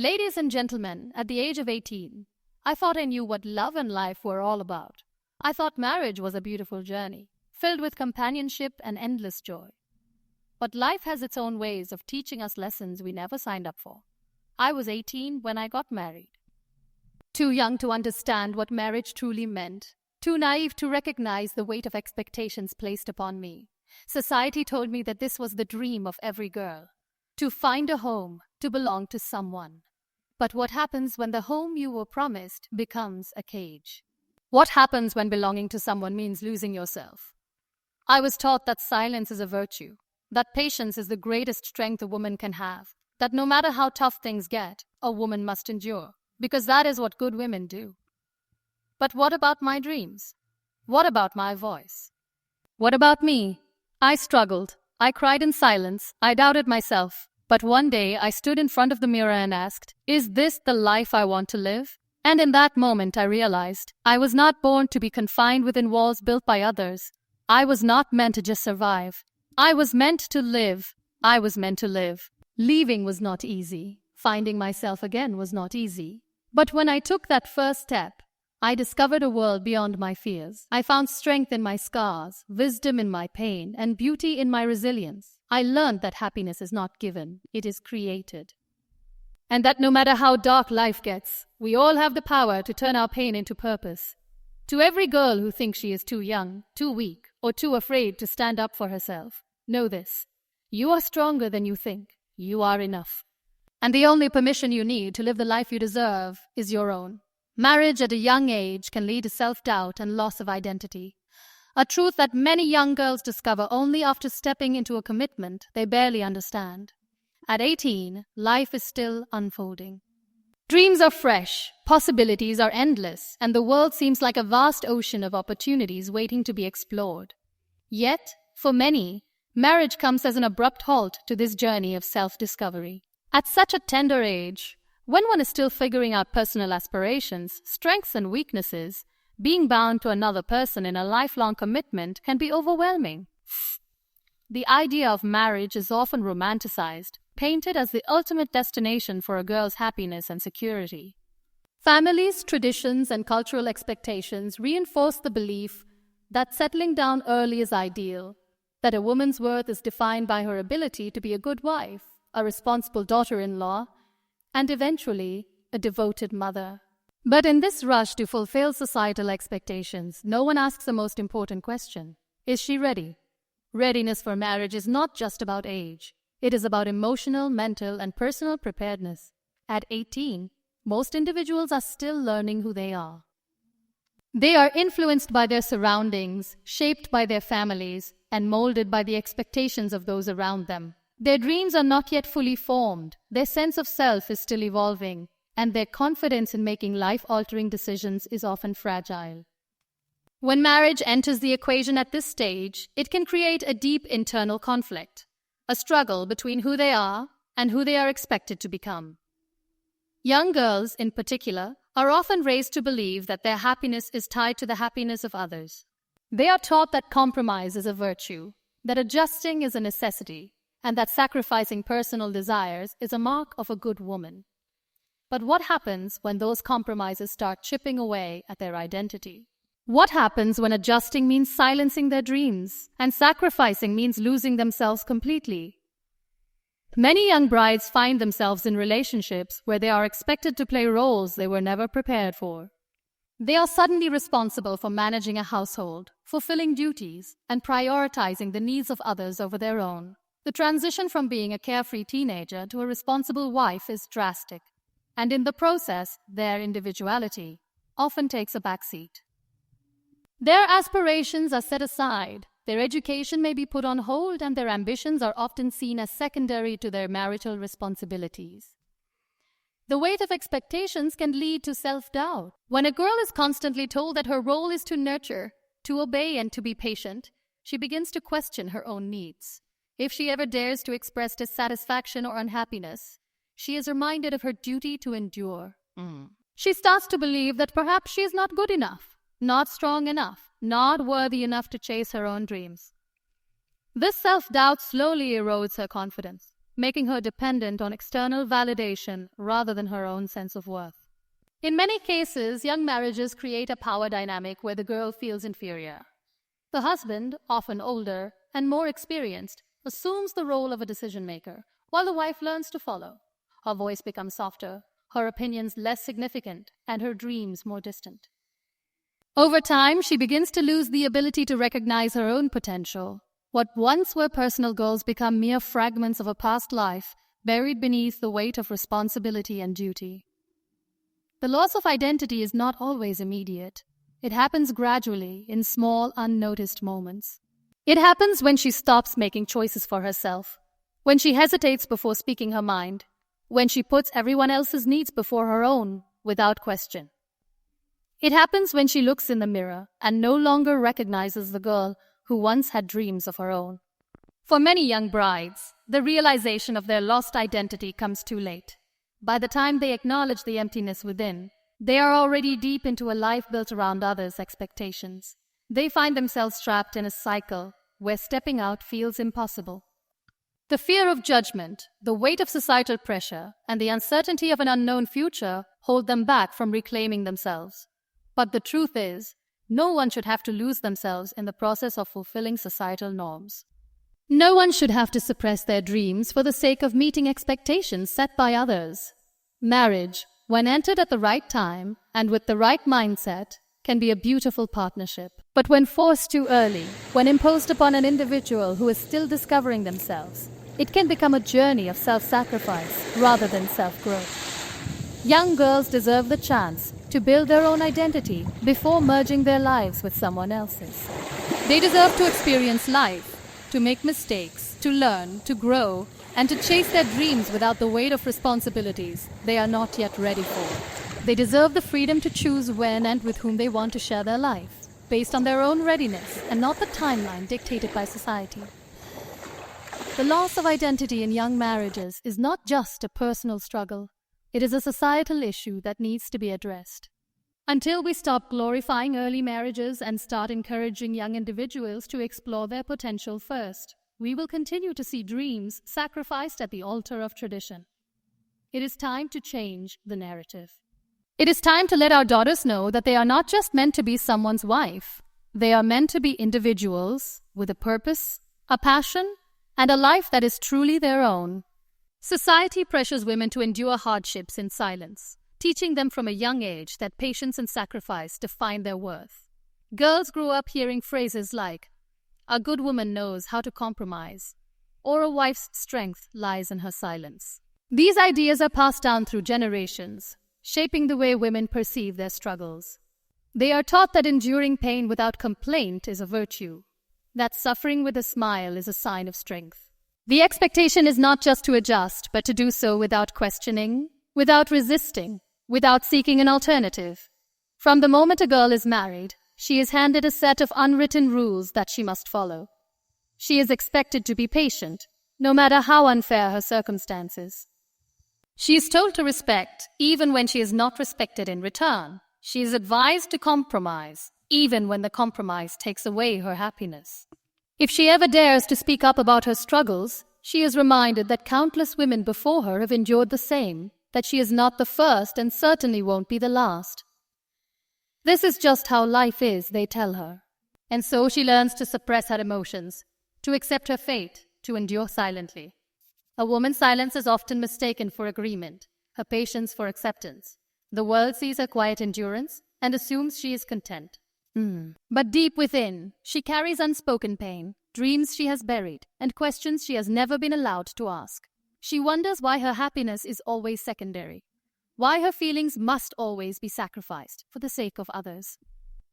Ladies and gentlemen, at the age of 18, I thought I knew what love and life were all about. I thought marriage was a beautiful journey, filled with companionship and endless joy. But life has its own ways of teaching us lessons we never signed up for. I was 18 when I got married. Too young to understand what marriage truly meant, too naive to recognize the weight of expectations placed upon me. Society told me that this was the dream of every girl, to find a home, to belong to someone. But what happens when the home you were promised becomes a cage? What happens when belonging to someone means losing yourself? I was taught that silence is a virtue, that patience is the greatest strength a woman can have, that no matter how tough things get, a woman must endure, because that is what good women do. But what about my dreams? What about my voice? What about me? I struggled. I cried in silence. I doubted myself. But one day I stood in front of the mirror and asked, "Is this the life I want to live?" And in that moment I realized I was not born to be confined within walls built by others. I was not meant to just survive. I was meant to live. I was meant to live. Leaving was not easy. Finding myself again was not easy. But when I took that first step, I discovered a world beyond my fears. I found strength in my scars, wisdom in my pain, and beauty in my resilience. I learned that happiness is not given, it is created. And that no matter how dark life gets, we all have the power to turn our pain into purpose. To every girl who thinks she is too young, too weak, or too afraid to stand up for herself, know this: you are stronger than you think. You are enough. And the only permission you need to live the life you deserve is your own. Marriage at a young age can lead to self-doubt and loss of identity, a truth that many young girls discover only after stepping into a commitment they barely understand. At 18, life is still unfolding. Dreams are fresh, possibilities are endless, and the world seems like a vast ocean of opportunities waiting to be explored. Yet, for many, marriage comes as an abrupt halt to this journey of self-discovery. At such a tender age, when one is still figuring out personal aspirations, strengths and weaknesses, being bound to another person in a lifelong commitment can be overwhelming. The idea of marriage is often romanticized, painted as the ultimate destination for a girl's happiness and security. Families, traditions, and cultural expectations reinforce the belief that settling down early is ideal, that a woman's worth is defined by her ability to be a good wife, a responsible daughter-in-law, and eventually a devoted mother. But in this rush to fulfill societal expectations, no one asks the most important question: is she ready? Readiness for marriage is not just about age. It is about emotional, mental, and personal preparedness. At 18, most individuals are still learning who they are. They are influenced by their surroundings, shaped by their families, and molded by the expectations of those around them. Their dreams are not yet fully formed, their sense of self is still evolving, and their confidence in making life-altering decisions is often fragile. When marriage enters the equation at this stage, it can create a deep internal conflict, a struggle between who they are and who they are expected to become. Young girls, in particular, are often raised to believe that their happiness is tied to the happiness of others. They are taught that compromise is a virtue, that adjusting is a necessity, and that sacrificing personal desires is a mark of a good woman. But what happens when those compromises start chipping away at their identity? What happens when adjusting means silencing their dreams and sacrificing means losing themselves completely? Many young brides find themselves in relationships where they are expected to play roles they were never prepared for. They are suddenly responsible for managing a household, fulfilling duties, and prioritizing the needs of others over their own. The transition from being a carefree teenager to a responsible wife is drastic, and in the process, their individuality often takes a backseat. Their aspirations are set aside, their education may be put on hold, and their ambitions are often seen as secondary to their marital responsibilities. The weight of expectations can lead to self-doubt. When a girl is constantly told that her role is to nurture, to obey, and to be patient, she begins to question her own needs. If she ever dares to express dissatisfaction or unhappiness, she is reminded of her duty to endure. She starts to believe that perhaps she is not good enough, not strong enough, not worthy enough to chase her own dreams. This self-doubt slowly erodes her confidence, making her dependent on external validation rather than her own sense of worth. In many cases, young marriages create a power dynamic where the girl feels inferior. The husband, often older and more experienced, assumes the role of a decision maker, while the wife learns to follow. Her voice becomes softer, her opinions less significant, and her dreams more distant. Over time, she begins to lose the ability to recognize her own potential. What once were personal goals become mere fragments of a past life, buried beneath the weight of responsibility and duty. The loss of identity is not always immediate. It happens gradually, in small, unnoticed moments. It happens when she stops making choices for herself, when she hesitates before speaking her mind, when she puts everyone else's needs before her own, without question. It happens when she looks in the mirror and no longer recognizes the girl who once had dreams of her own. For many young brides, the realization of their lost identity comes too late. By the time they acknowledge the emptiness within, they are already deep into a life built around others' expectations. They find themselves trapped in a cycle where stepping out feels impossible. The fear of judgment, the weight of societal pressure, and the uncertainty of an unknown future hold them back from reclaiming themselves. But the truth is, no one should have to lose themselves in the process of fulfilling societal norms. No one should have to suppress their dreams for the sake of meeting expectations set by others. Marriage, when entered at the right time and with the right mindset, can be a beautiful partnership. But when forced too early, when imposed upon an individual who is still discovering themselves, it can become a journey of self-sacrifice rather than self-growth. Young girls deserve the chance to build their own identity before merging their lives with someone else's. They deserve to experience life, to make mistakes, to learn, to grow, and to chase their dreams without the weight of responsibilities they are not yet ready for. They deserve the freedom to choose when and with whom they want to share their life, based on their own readiness and not the timeline dictated by society. The loss of identity in young marriages is not just a personal struggle. It is a societal issue that needs to be addressed. Until we stop glorifying early marriages and start encouraging young individuals to explore their potential first, we will continue to see dreams sacrificed at the altar of tradition. It is time to change the narrative. It is time to let our daughters know that they are not just meant to be someone's wife. They are meant to be individuals with a purpose, a passion, and a life that is truly their own. Society pressures women to endure hardships in silence, teaching them from a young age that patience and sacrifice define their worth. Girls grew up hearing phrases like, "A good woman knows how to compromise," or "A wife's strength lies in her silence." These ideas are passed down through generations, shaping the way women perceive their struggles. They are taught that enduring pain without complaint is a virtue, that suffering with a smile is a sign of strength. The expectation is not just to adjust, but to do so without questioning, without resisting, without seeking an alternative. From the moment a girl is married, she is handed a set of unwritten rules that she must follow. She is expected to be patient, no matter how unfair her circumstances. She is told to respect, even when she is not respected in return. She is advised to compromise, even when the compromise takes away her happiness. If she ever dares to speak up about her struggles, she is reminded that countless women before her have endured the same, that she is not the first and certainly won't be the last. This is just how life is, they tell her. And so she learns to suppress her emotions, to accept her fate, to endure silently. A woman's silence is often mistaken for agreement, her patience for acceptance. The world sees her quiet endurance and assumes she is content. But deep within, she carries unspoken pain, dreams she has buried, and questions she has never been allowed to ask. She wonders why her happiness is always secondary, why her feelings must always be sacrificed for the sake of others.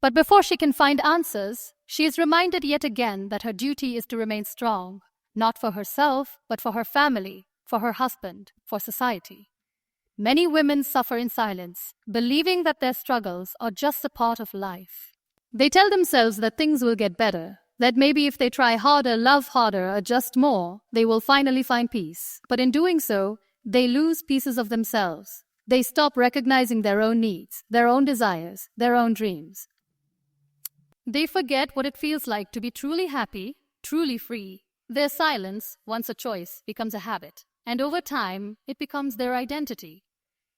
But before she can find answers, she is reminded yet again that her duty is to remain strong, not for herself, but for her family, for her husband, for society. Many women suffer in silence, believing that their struggles are just a part of life. They tell themselves that things will get better, that maybe if they try harder, love harder, adjust more, they will finally find peace. But in doing so, they lose pieces of themselves. They stop recognizing their own needs, their own desires, their own dreams. They forget what it feels like to be truly happy, truly free. Their silence, once a choice, becomes a habit, and over time, it becomes their identity.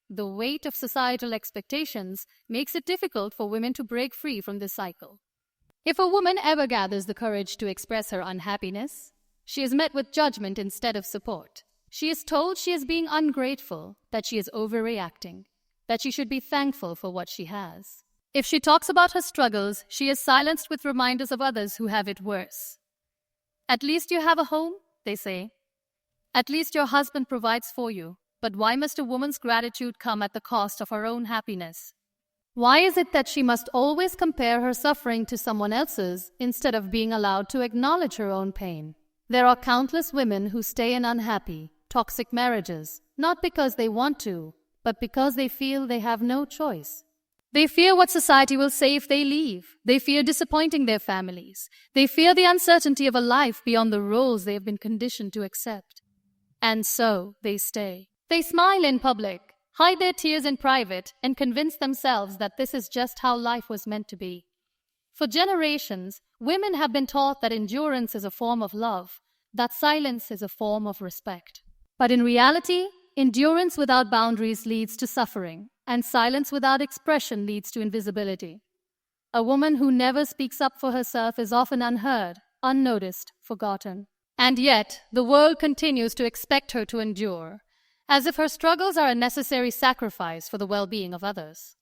The weight of societal expectations makes it difficult for women to break free from this cycle. If a woman ever gathers the courage to express her unhappiness, she is met with judgment instead of support. She is told she is being ungrateful, that she is overreacting, that she should be thankful for what she has. If she talks about her struggles, she is silenced with reminders of others who have it worse. At least you have a home, they say. At least your husband provides for you. But why must a woman's gratitude come at the cost of her own happiness? Why is it that she must always compare her suffering to someone else's instead of being allowed to acknowledge her own pain? There are countless women who stay in unhappy, toxic marriages, not because they want to, but because they feel they have no choice. They fear what society will say if they leave. They fear disappointing their families. They fear the uncertainty of a life beyond the roles they have been conditioned to accept. And so they stay. They smile in public, hide their tears in private, and convince themselves that this is just how life was meant to be. For generations, women have been taught that endurance is a form of love, that silence is a form of respect. But in reality, endurance without boundaries leads to suffering, and silence without expression leads to invisibility. A woman who never speaks up for herself is often unheard, unnoticed, forgotten. And yet, the world continues to expect her to endure, as if her struggles are a necessary sacrifice for the well-being of others.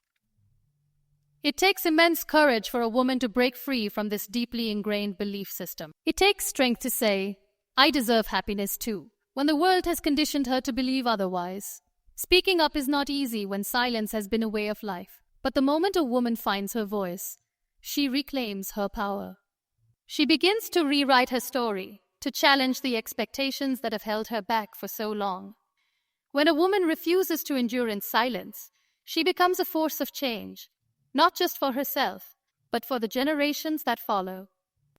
It takes immense courage for a woman to break free from this deeply ingrained belief system. It takes strength to say, I deserve happiness too, when the world has conditioned her to believe otherwise. Speaking up is not easy when silence has been a way of life, but the moment a woman finds her voice, she reclaims her power. She begins to rewrite her story, to challenge the expectations that have held her back for so long. When a woman refuses to endure in silence, she becomes a force of change, not just for herself, but for the generations that follow.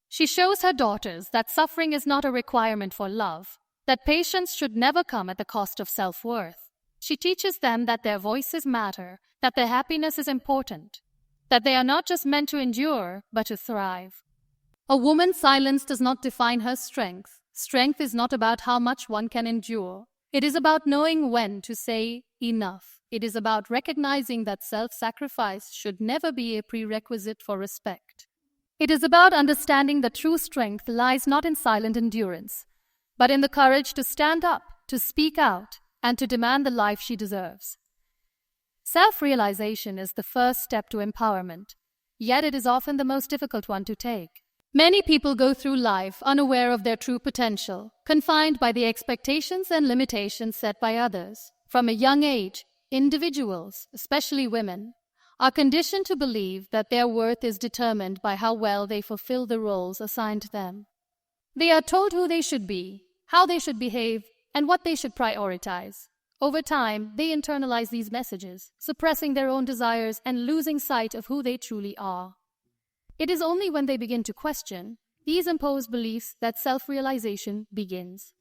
She shows her daughters that suffering is not a requirement for love, that patience should never come at the cost of self-worth. She teaches them that their voices matter, that their happiness is important, that they are not just meant to endure, but to thrive. A woman's silence does not define her strength. Strength is not about how much one can endure. It is about knowing when to say enough. It is about recognizing that self-sacrifice should never be a prerequisite for respect. It is about understanding that true strength lies not in silent endurance, but in the courage to stand up, to speak out, and to demand the life she deserves. Self-realization is the first step to empowerment, yet it is often the most difficult one to take. Many people go through life unaware of their true potential, confined by the expectations and limitations set by others. From a young age, individuals, especially women, are conditioned to believe that their worth is determined by how well they fulfill the roles assigned to them. They are told who they should be, how they should behave, and what they should prioritize. Over time, they internalize these messages, suppressing their own desires and losing sight of who they truly are. It is only when they begin to question these imposed beliefs that self-realization begins.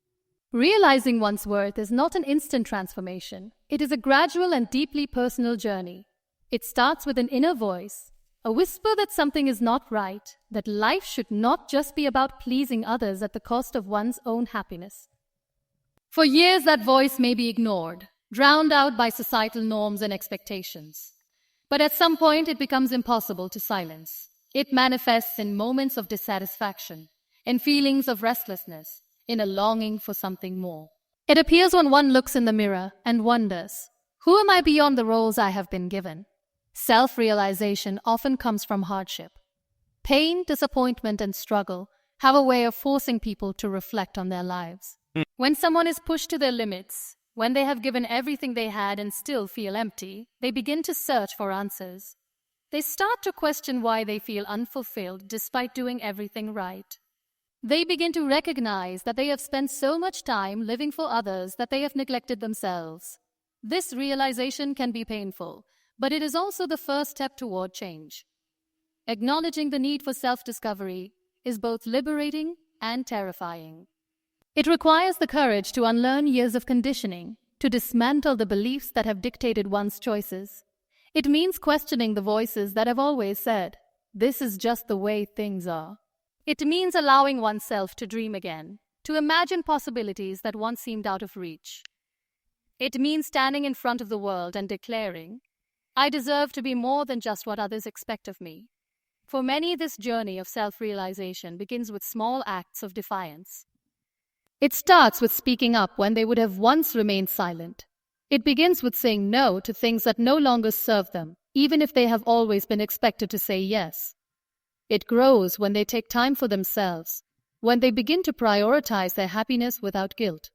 Realizing one's worth is not an instant transformation. It is a gradual and deeply personal journey. It starts with an inner voice, a whisper that something is not right, that life should not just be about pleasing others at the cost of one's own happiness. For years, that voice may be ignored, drowned out by societal norms and expectations. But at some point, it becomes impossible to silence. It manifests in moments of dissatisfaction, in feelings of restlessness, in a longing for something more. It appears when one looks in the mirror and wonders, who am I beyond the roles I have been given? Self-realization often comes from hardship. Pain, disappointment, and struggle have a way of forcing people to reflect on their lives. When someone is pushed to their limits, when they have given everything they had and still feel empty, they begin to search for answers. They start to question why they feel unfulfilled despite doing everything right. They begin to recognize that they have spent so much time living for others that they have neglected themselves. This realization can be painful, but it is also the first step toward change. Acknowledging the need for self-discovery is both liberating and terrifying. It requires the courage to unlearn years of conditioning, to dismantle the beliefs that have dictated one's choices. It means questioning the voices that have always said, "This is just the way things are." It means allowing oneself to dream again, to imagine possibilities that once seemed out of reach. It means standing in front of the world and declaring, I deserve to be more than just what others expect of me. For many, this journey of self-realization begins with small acts of defiance. It starts with speaking up when they would have once remained silent. It begins with saying no to things that no longer serve them, even if they have always been expected to say yes. It grows when they take time for themselves, when they begin to prioritize their happiness without guilt.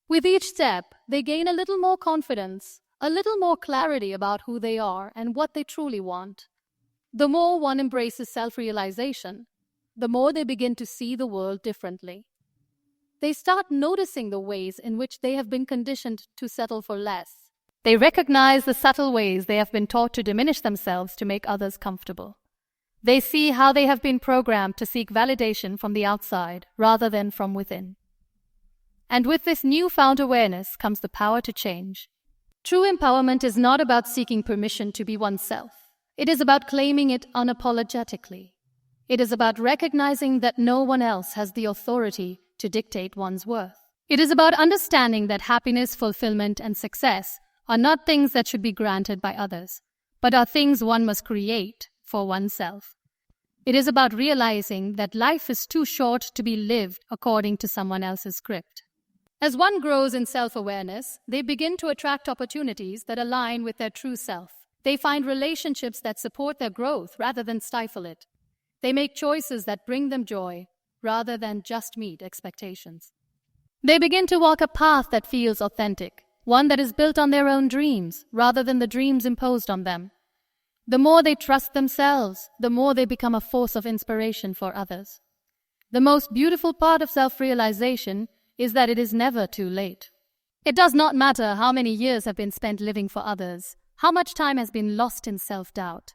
With each step, they gain a little more confidence, a little more clarity about who they are and what they truly want. The more one embraces self-realization, the more they begin to see the world differently. They start noticing the ways in which they have been conditioned to settle for less. They recognize the subtle ways they have been taught to diminish themselves to make others comfortable. They see how they have been programmed to seek validation from the outside rather than from within. And with this newfound awareness comes the power to change. True empowerment is not about seeking permission to be oneself. It is about claiming it unapologetically. It is about recognizing that no one else has the authority to dictate one's worth. It is about understanding that happiness, fulfillment, and success are not things that should be granted by others, but are things one must create for oneself. It is about realizing that life is too short to be lived according to someone else's script. As one grows in self-awareness, they begin to attract opportunities that align with their true self. They find relationships that support their growth rather than stifle it. They make choices that bring them joy rather than just meet expectations. They begin to walk a path that feels authentic, one that is built on their own dreams rather than the dreams imposed on them. The more they trust themselves, the more they become a force of inspiration for others. The most beautiful part of self-realization is that it is never too late. It does not matter how many years have been spent living for others, how much time has been lost in self-doubt.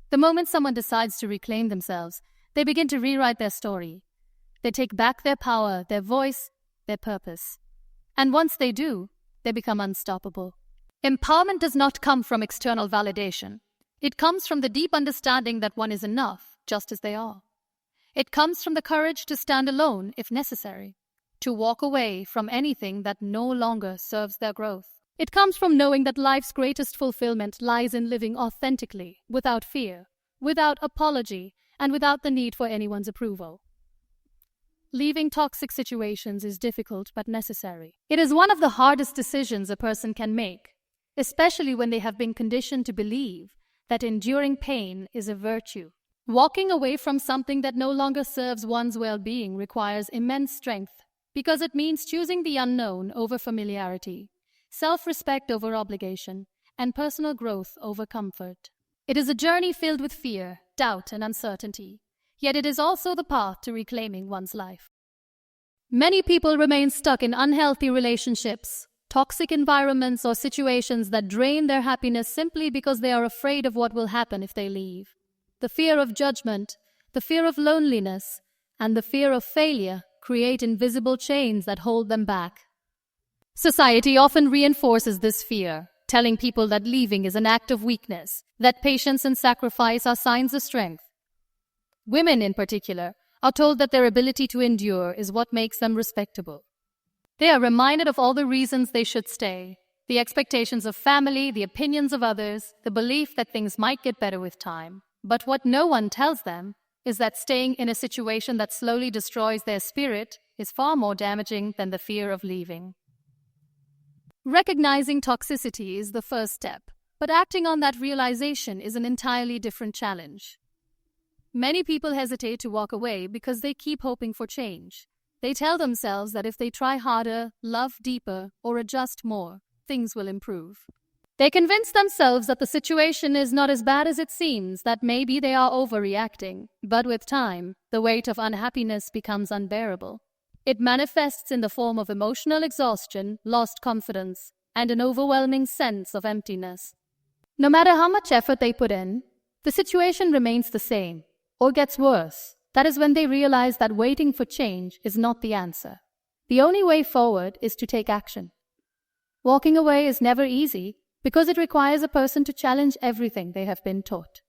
The moment someone decides to reclaim themselves, they begin to rewrite their story. They take back their power, their voice, their purpose. And once they do, they become unstoppable. Empowerment does not come from external validation. It comes from the deep understanding that one is enough, just as they are. It comes from the courage to stand alone if necessary, to walk away from anything that no longer serves their growth. It comes from knowing that life's greatest fulfillment lies in living authentically, without fear, without apology, and without the need for anyone's approval. Leaving toxic situations is difficult but necessary. It is one of the hardest decisions a person can make, especially when they have been conditioned to believe that enduring pain is a virtue. Walking away from something that no longer serves one's well-being requires immense strength because it means choosing the unknown over familiarity, self-respect over obligation, and personal growth over comfort. It is a journey filled with fear, doubt, and uncertainty. Yet it is also the path to reclaiming one's life. Many people remain stuck in unhealthy relationships, toxic environments, or situations that drain their happiness simply because they are afraid of what will happen if they leave. The fear of judgment, the fear of loneliness, and the fear of failure create invisible chains that hold them back. Society often reinforces this fear, telling people that leaving is an act of weakness, that patience and sacrifice are signs of strength. Women, in particular, are told that their ability to endure is what makes them respectable. They are reminded of all the reasons they should stay, the expectations of family, the opinions of others, the belief that things might get better with time. But what no one tells them is that staying in a situation that slowly destroys their spirit is far more damaging than the fear of leaving. Recognizing toxicity is the first step, but acting on that realization is an entirely different challenge. Many people hesitate to walk away because they keep hoping for change. They tell themselves that if they try harder, love deeper, or adjust more, things will improve. They convince themselves that the situation is not as bad as it seems, that maybe they are overreacting. But with time, the weight of unhappiness becomes unbearable. It manifests in the form of emotional exhaustion, lost confidence, and an overwhelming sense of emptiness. No matter how much effort they put in, the situation remains the same, or gets worse. That is when they realize that waiting for change is not the answer. The only way forward is to take action. Walking away is never easy because it requires a person to challenge everything they have been taught.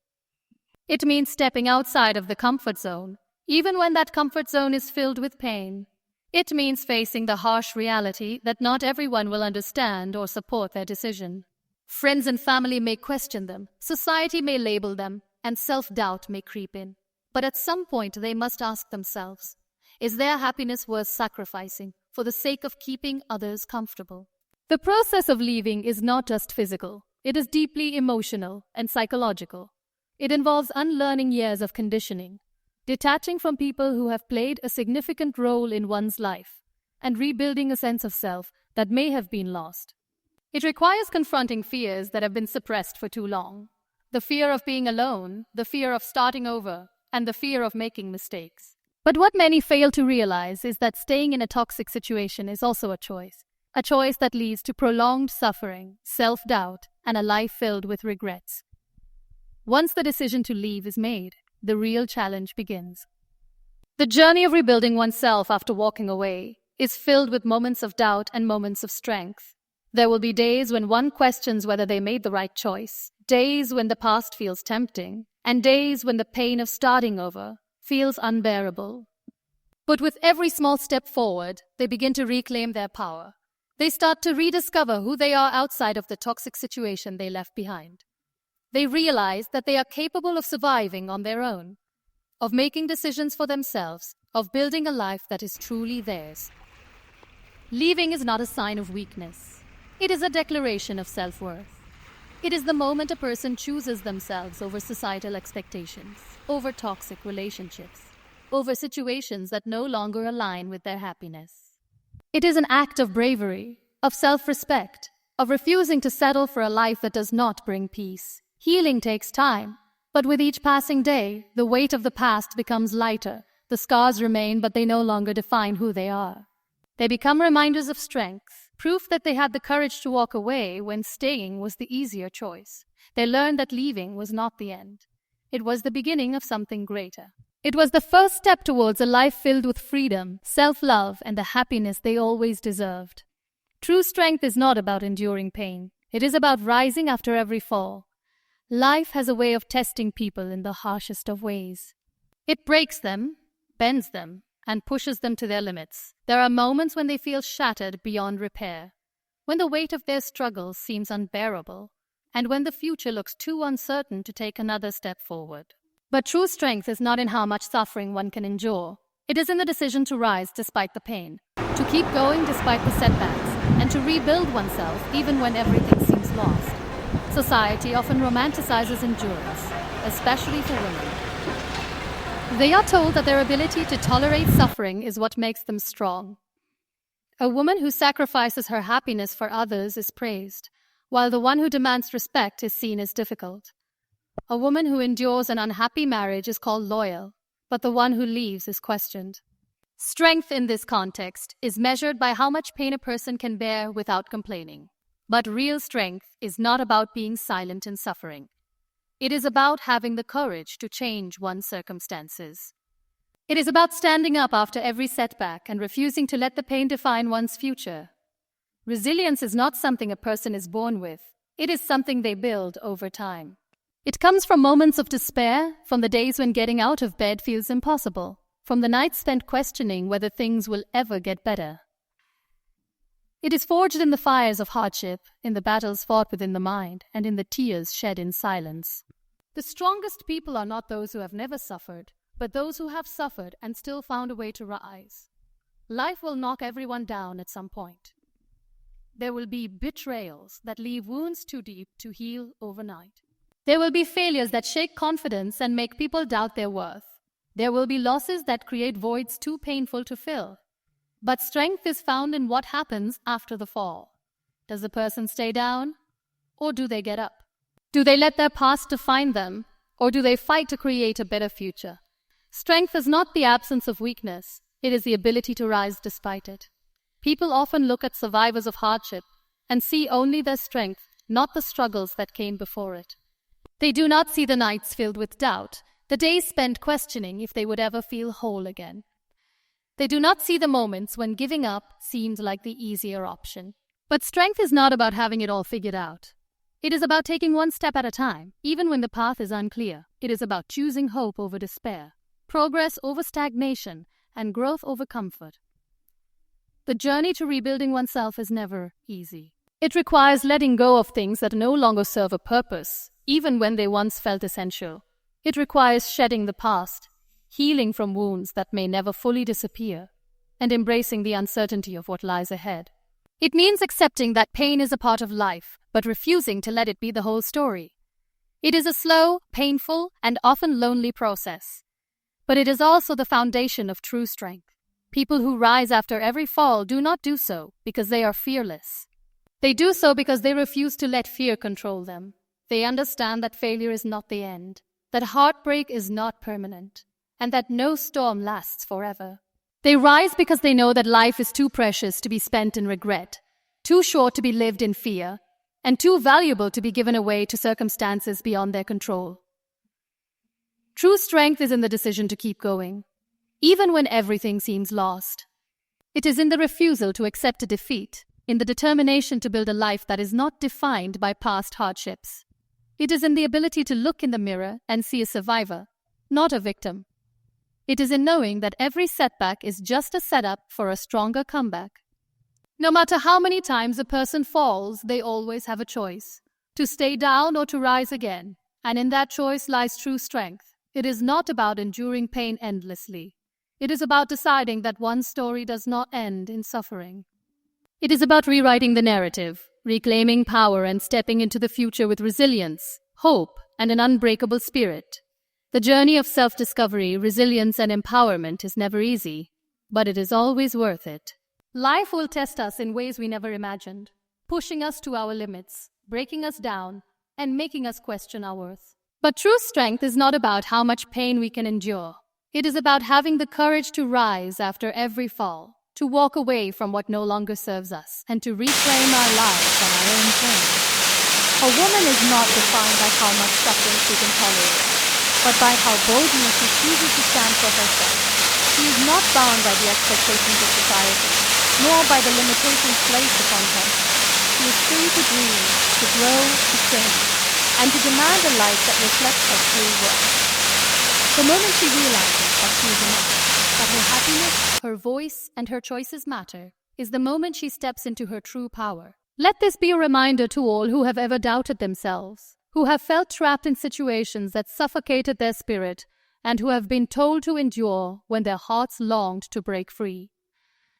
It means stepping outside of the comfort zone, even when that comfort zone is filled with pain. It means facing the harsh reality that not everyone will understand or support their decision. Friends and family may question them, society may label them, and self-doubt may creep in. But at some point they must ask themselves, is their happiness worth sacrificing for the sake of keeping others comfortable? The process of leaving is not just physical, it is deeply emotional and psychological. It involves unlearning years of conditioning, detaching from people who have played a significant role in one's life, and rebuilding a sense of self that may have been lost. It requires confronting fears that have been suppressed for too long. The fear of being alone, the fear of starting over, and the fear of making mistakes. But what many fail to realize is that staying in a toxic situation is also a choice that leads to prolonged suffering, self-doubt, and a life filled with regrets. Once the decision to leave is made, the real challenge begins. The journey of rebuilding oneself after walking away is filled with moments of doubt and moments of strength. There will be days when one questions whether they made the right choice, days when the past feels tempting, and days when the pain of starting over feels unbearable. But with every small step forward, they begin to reclaim their power. They start to rediscover who they are outside of the toxic situation they left behind. They realize that they are capable of surviving on their own, of making decisions for themselves, of building a life that is truly theirs. Leaving is not a sign of weakness. It is a declaration of self-worth. It is the moment a person chooses themselves over societal expectations, over toxic relationships, over situations that no longer align with their happiness. It is an act of bravery, of self-respect, of refusing to settle for a life that does not bring peace. Healing takes time, but with each passing day, the weight of the past becomes lighter. The scars remain, but they no longer define who they are. They become reminders of strength, proof that they had the courage to walk away when staying was the easier choice. They learned that leaving was not the end. It was the beginning of something greater. It was the first step towards a life filled with freedom, self-love, and the happiness they always deserved. True strength is not about enduring pain. It is about rising after every fall. Life has a way of testing people in the harshest of ways. It breaks them, bends them, and pushes them to their limits. There are moments when they feel shattered beyond repair, when the weight of their struggles seems unbearable, and when the future looks too uncertain to take another step forward. But true strength is not in how much suffering one can endure. It is in the decision to rise despite the pain, to keep going despite the setbacks, and to rebuild oneself even when everything seems lost. Society often romanticizes endurance, especially for women. They are told that their ability to tolerate suffering is what makes them strong. A woman who sacrifices her happiness for others is praised, while the one who demands respect is seen as difficult. A woman who endures an unhappy marriage is called loyal, but the one who leaves is questioned. Strength in this context is measured by how much pain a person can bear without complaining. But real strength is not about being silent in suffering. It is about having the courage to change one's circumstances. It is about standing up after every setback and refusing to let the pain define one's future. Resilience is not something a person is born with. It is something they build over time. It comes from moments of despair, from the days when getting out of bed feels impossible, from the nights spent questioning whether things will ever get better. It is forged in the fires of hardship, in the battles fought within the mind, and in the tears shed in silence. The strongest people are not those who have never suffered, but those who have suffered and still found a way to rise. Life will knock everyone down at some point. There will be betrayals that leave wounds too deep to heal overnight. There will be failures that shake confidence and make people doubt their worth. There will be losses that create voids too painful to fill. But strength is found in what happens after the fall. Does the person stay down, or do they get up? Do they let their past define them, or do they fight to create a better future? Strength is not the absence of weakness. It is the ability to rise despite it. People often look at survivors of hardship and see only their strength, not the struggles that came before it. They do not see the nights filled with doubt, the days spent questioning if they would ever feel whole again. They do not see the moments when giving up seemed like the easier option. But strength is not about having it all figured out. It is about taking one step at a time, even when the path is unclear. It is about choosing hope over despair, progress over stagnation, and growth over comfort. The journey to rebuilding oneself is never easy. It requires letting go of things that no longer serve a purpose, even when they once felt essential. It requires shedding the past, healing from wounds that may never fully disappear, and embracing the uncertainty of what lies ahead. It means accepting that pain is a part of life, but refusing to let it be the whole story. It is a slow, painful, and often lonely process, but it is also the foundation of true strength. People who rise after every fall do not do so because they are fearless. They do so because they refuse to let fear control them. They understand that failure is not the end, that heartbreak is not permanent, and that no storm lasts forever. They rise because they know that life is too precious to be spent in regret, too short to be lived in fear, and too valuable to be given away to circumstances beyond their control. True strength is in the decision to keep going, even when everything seems lost. It is in the refusal to accept a defeat, in the determination to build a life that is not defined by past hardships. It is in the ability to look in the mirror and see a survivor, not a victim. It is in knowing that every setback is just a setup for a stronger comeback. No matter how many times a person falls, they always have a choice, to stay down or to rise again, and in that choice lies true strength. It is not about enduring pain endlessly. It is about deciding that one's story does not end in suffering. It is about rewriting the narrative, reclaiming power and stepping into the future with resilience, hope, and an unbreakable spirit. The journey of self-discovery, resilience, and empowerment is never easy, but it is always worth it. Life will test us in ways we never imagined, pushing us to our limits, breaking us down, and making us question our worth. But true strength is not about how much pain we can endure. It is about having the courage to rise after every fall, to walk away from what no longer serves us, and to reclaim our lives on our own terms. A woman is not defined by how much suffering she can tolerate, but by how boldly she chooses to stand for herself. She is not bound by the expectations of society, nor by the limitations placed upon her. She is free to dream, to grow, to change, and to demand a life that reflects her true worth. The moment she realizes that she is enough, that her happiness, her voice, and her choices matter, is the moment she steps into her true power. Let this be a reminder to all who have ever doubted themselves, who have felt trapped in situations that suffocated their spirit, and who have been told to endure when their hearts longed to break free.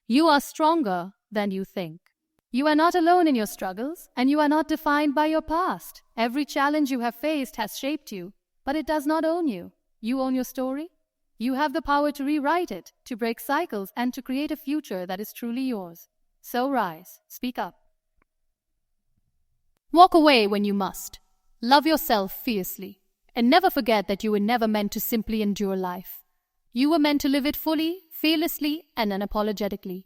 You are stronger than you think. You are not alone in your struggles, and you are not defined by your past. Every challenge you have faced has shaped you, but it does not own you. You own your story. You have the power to rewrite it, to break cycles, and to create a future that is truly yours. So rise, speak up. Walk away when you must. Love yourself fiercely, and never forget that you were never meant to simply endure life. You were meant to live it fully, fearlessly, and unapologetically.